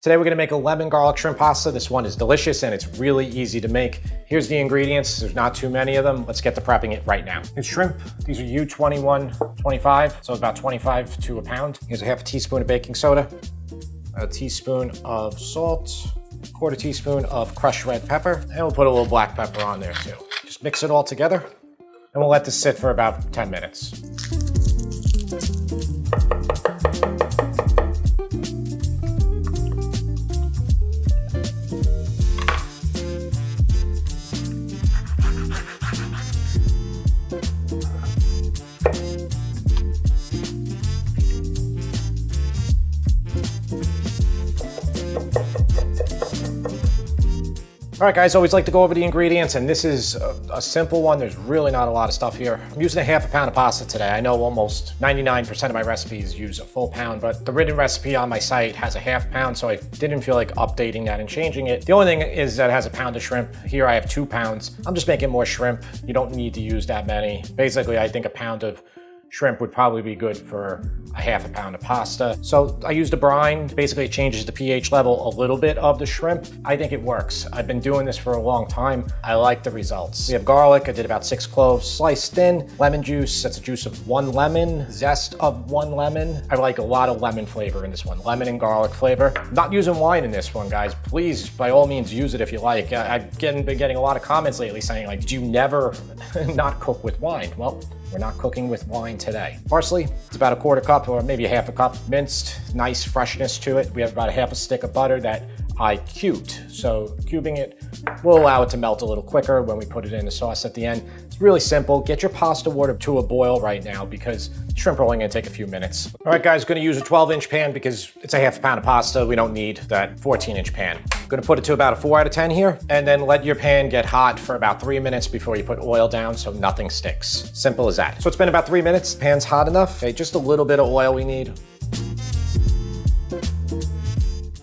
Today we're gonna make a lemon garlic shrimp pasta. This one is delicious and it's really easy to make. Here's the ingredients. There's not too many of them. Let's get to prepping it right now. Here's shrimp. These are U21.25, so about 25 to a pound. Here's a half a teaspoon of baking soda, a teaspoon of salt, a quarter teaspoon of crushed red pepper, and we'll put a little black pepper on there too. Just mix it all together, and we'll let this sit for about 10 minutes. All right, guys, always like to go over the ingredients, and this is a simple one. There's really not a lot of stuff here. I'm using a half a pound of pasta today. I know almost 99% of my recipes use a full pound, but the written recipe on my site has a half pound, so I didn't feel like updating that and changing it. The only thing is that it has a pound of shrimp. Here I have 2 pounds. I'm just making more shrimp. You don't need to use that many. Basically, I think a pound of shrimp would probably be good for a half a pound of pasta. So I used a brine. Basically, it changes the pH level a little bit of the shrimp. I think it works. I've been doing this for a long time. I like the results. We have garlic. I did about 6 cloves sliced thin. Lemon juice. That's the juice of 1 lemon. Zest of 1 lemon. I like a lot of lemon flavor in this one. Lemon and garlic flavor. I'm not using wine in this one, guys. Please, by all means, use it if you like. I've been getting a lot of comments lately saying, like, did you never not cook with wine? Well, we're not cooking with wine today. Parsley, it's about a quarter cup or maybe a half a cup minced, nice freshness to it. We have about a half a stick of butter that I cubed. So cubing it will allow it to melt a little quicker when we put it in the sauce at the end. It's really simple. Get your pasta water to a boil right now because shrimp are only gonna take a few minutes. All right, guys, gonna use a 12-inch pan because it's a half a pound of pasta. We don't need that 14-inch pan. Gonna put it to about a 4 out of 10 here, and then let your pan get hot for about 3 minutes before you put oil down so nothing sticks. Simple as that. So it's been about 3 minutes. Pan's hot enough. Okay, just a little bit of oil we need.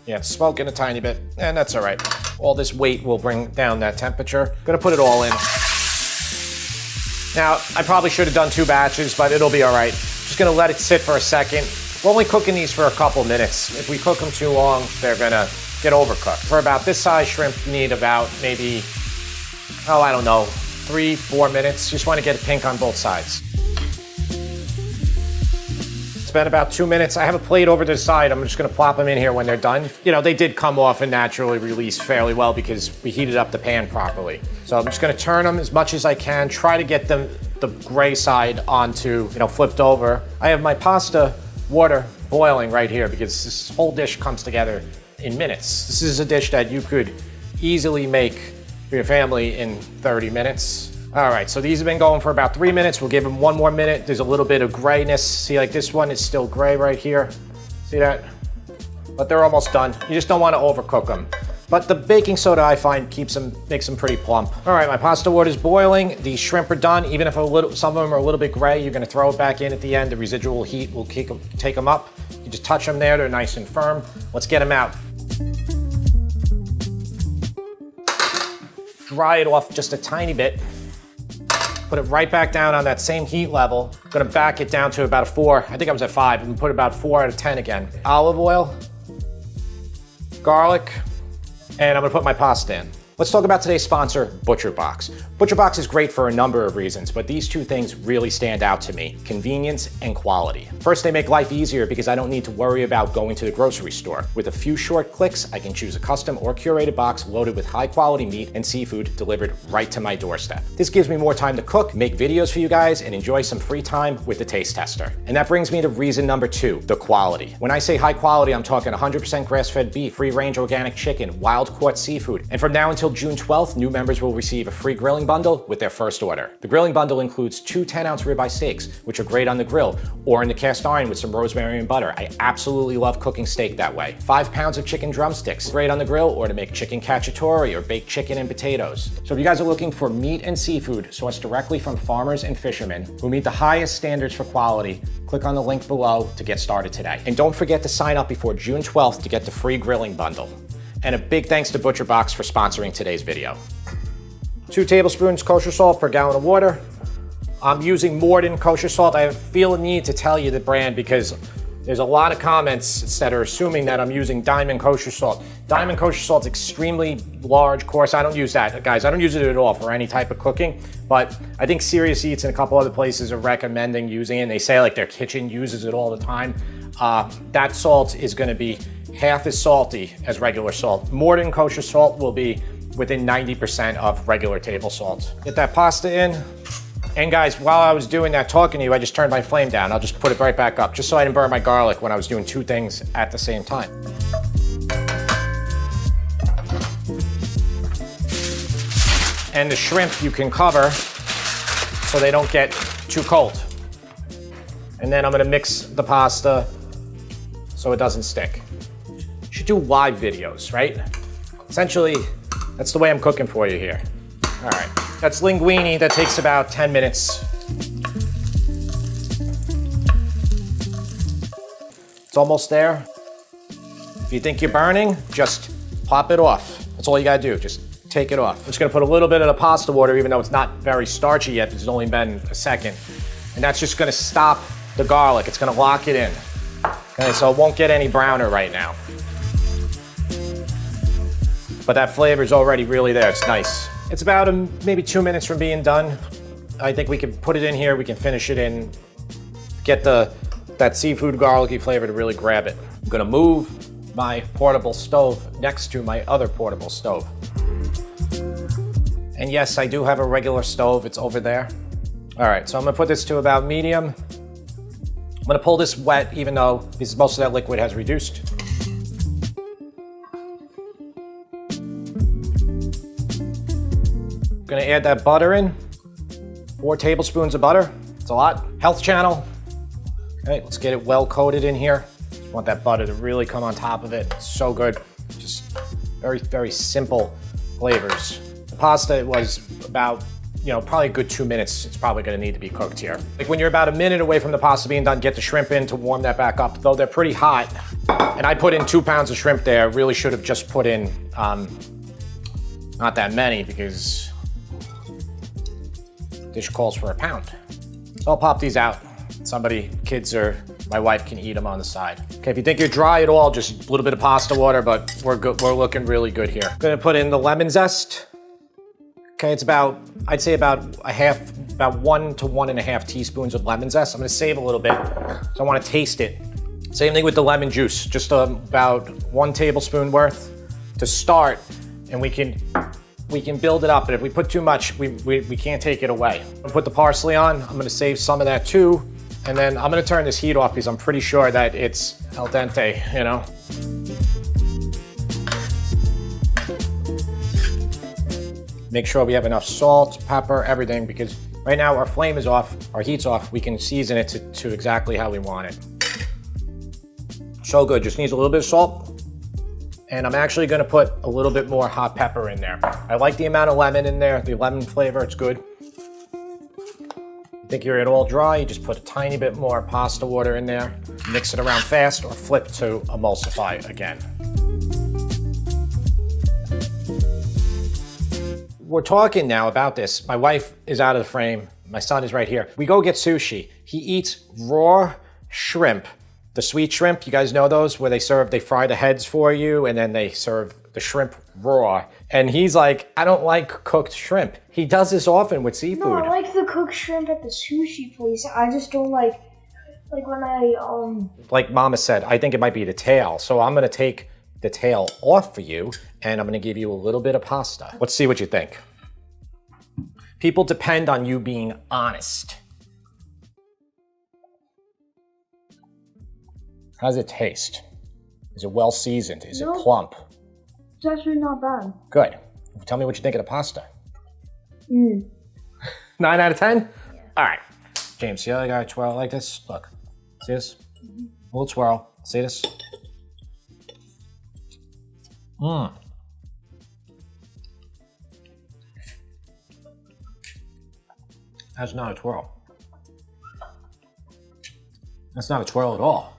Yeah, it's smoking a tiny bit, and that's all right. All this weight will bring down that temperature. Gonna put it all in. Now, I probably should have done 2 batches, but it'll be all right. Just gonna let it sit for a second. We're only cooking these for a couple minutes. If we cook them too long, they're gonna get overcooked. For about this size shrimp, you need about maybe, I don't know, 3-4 minutes. Just wanna get it pink on both sides. Been about 2 minutes. I have a plate over to the side. I'm just gonna plop them in here when they're done. You know, they did come off and naturally release fairly well because we heated up the pan properly. So I'm just gonna turn them as much as I can, try to get the gray side onto, flipped over. I have my pasta water boiling right here because this whole dish comes together in minutes. This is a dish that you could easily make for your family in 30 minutes. All right, so these have been going for about 3 minutes. We'll give them 1 more minute. There's a little bit of grayness. See, like this one is still gray right here. See that? But they're almost done. You just don't want to overcook them. But the baking soda, I find, makes them pretty plump. All right, my pasta water is boiling. These shrimp are done. Even if some of them are a little bit gray, you're gonna throw it back in at the end. The residual heat will take them up. You just touch them there, they're nice and firm. Let's get them out. Dry it off just a tiny bit. Put it right back down on that same heat level. I'm gonna back it down to about a 4. I think I was at 5. I'm gonna put about 4 out of 10 again. Olive oil, garlic, and I'm gonna put my pasta in. Let's talk about today's sponsor, ButcherBox. ButcherBox is great for a number of reasons, but these 2 things really stand out to me: convenience and quality. First, they make life easier because I don't need to worry about going to the grocery store. With a few short clicks, I can choose a custom or curated box loaded with high-quality meat and seafood delivered right to my doorstep. This gives me more time to cook, make videos for you guys, and enjoy some free time with the taste tester. And that brings me to reason number 2, the quality. When I say high quality, I'm talking 100% grass-fed beef, free-range organic chicken, wild-caught seafood, and from now until June 12th, new members will receive a free grilling bundle with their first order. The grilling bundle includes 2 10-ounce ribeye steaks, which are great on the grill or in the cast iron with some rosemary and butter. I absolutely love cooking steak that way. 5 pounds of chicken drumsticks, great on the grill or to make chicken cacciatore or baked chicken and potatoes. So if you guys are looking for meat and seafood sourced directly from farmers and fishermen who meet the highest standards for quality, click on the link below to get started today. And don't forget to sign up before June 12th to get the free grilling bundle. And a big thanks to ButcherBox for sponsoring today's video. 2 tablespoons kosher salt per gallon of water. I'm using more than kosher salt. I feel a need to tell you the brand because There's a lot of comments that are assuming that I'm using Diamond kosher salt. Diamond kosher salt is extremely large, coarse. I don't use that, guys. I don't use it at all for any type of cooking, but I think Serious Eats and a couple other places are recommending using it. And they say like their kitchen uses it all the time. That salt is gonna be half as salty as regular salt. More than kosher salt will be within 90% of regular table salt. Get that pasta in. And guys, while I was doing that, talking to you, I just turned my flame down. I'll just put it right back up, just so I didn't burn my garlic when I was doing two things at the same time. And the shrimp you can cover so they don't get too cold. And then I'm gonna mix the pasta so it doesn't stick. You should do live videos, right? Essentially, that's the way I'm cooking for you here. All right. That's linguine. That takes about 10 minutes. It's almost there. If you think you're burning, just pop it off. That's all you gotta do, just take it off. I'm just gonna put a little bit of the pasta water, even though it's not very starchy yet, it's only been a second. And that's just gonna stop the garlic. It's gonna lock it in. Okay, so it won't get any browner right now. But that flavor is already really there, it's nice. It's about maybe 2 minutes from being done. I think we can put it in here, we can finish it in, get that seafood garlicky flavor to really grab it. I'm gonna move my portable stove next to my other portable stove. And yes, I do have a regular stove, it's over there. All right, so I'm gonna put this to about medium. I'm gonna pull this wet, even though most of that liquid has reduced. Gonna add that butter in. 4 tablespoons of butter. It's a lot. Health channel. Okay, let's get it well coated in here. Just want that butter to really come on top of it. It's so good. Just very, very simple flavors. The pasta was about, probably a good 2 minutes. It's probably gonna need to be cooked here. Like when you're about a minute away from the pasta being done, get the shrimp in to warm that back up. Though they're pretty hot, and I put in 2 pounds of shrimp there. Really should have just put in not that many because dish calls for a pound. So I'll pop these out. Kids or my wife can eat them on the side. Okay, if you think you're dry at all, just a little bit of pasta water, but we're good. We're looking really good here. Gonna put in the lemon zest. Okay, it's about, I'd say about 1 to 1.5 teaspoons of lemon zest. I'm gonna save a little bit, so I wanna taste it. Same thing with the lemon juice, just about 1 tablespoon worth to start, and we can build it up, but if we put too much, we can't take it away. I'm gonna put the parsley on. I'm gonna save some of that too, and then I'm gonna turn this heat off because I'm pretty sure that it's al dente, Make sure we have enough salt, pepper, everything, because right now our flame is off, our heat's off. We can season it to exactly how we want it. So good, just needs a little bit of salt. And I'm actually gonna put a little bit more hot pepper in there. I like the amount of lemon in there, the lemon flavor, it's good. You think you're at all dry, you just put a tiny bit more pasta water in there, mix it around fast, or flip to emulsify again. We're talking now about this. My wife is out of the frame, my son is right here. We go get sushi. He eats raw shrimp. The sweet shrimp, you guys know those, where they fry the heads for you and then they serve the shrimp raw. And he's like, I don't like cooked shrimp. He does this often with seafood. No, I like the cooked shrimp at the sushi place. I just don't like when I, Like Mama said, I think it might be the tail. So I'm gonna take the tail off for you and I'm gonna give you a little bit of pasta. Let's see what you think. People depend on you being honest. How does it taste? Is it well seasoned? Is it plump? It's actually not bad. Good. Tell me what you think of the pasta. 9 out of 10? Yeah. All right. James, see how I got a twirl like this? Look. See this? A little twirl. See this? That's not a twirl. That's not a twirl at all.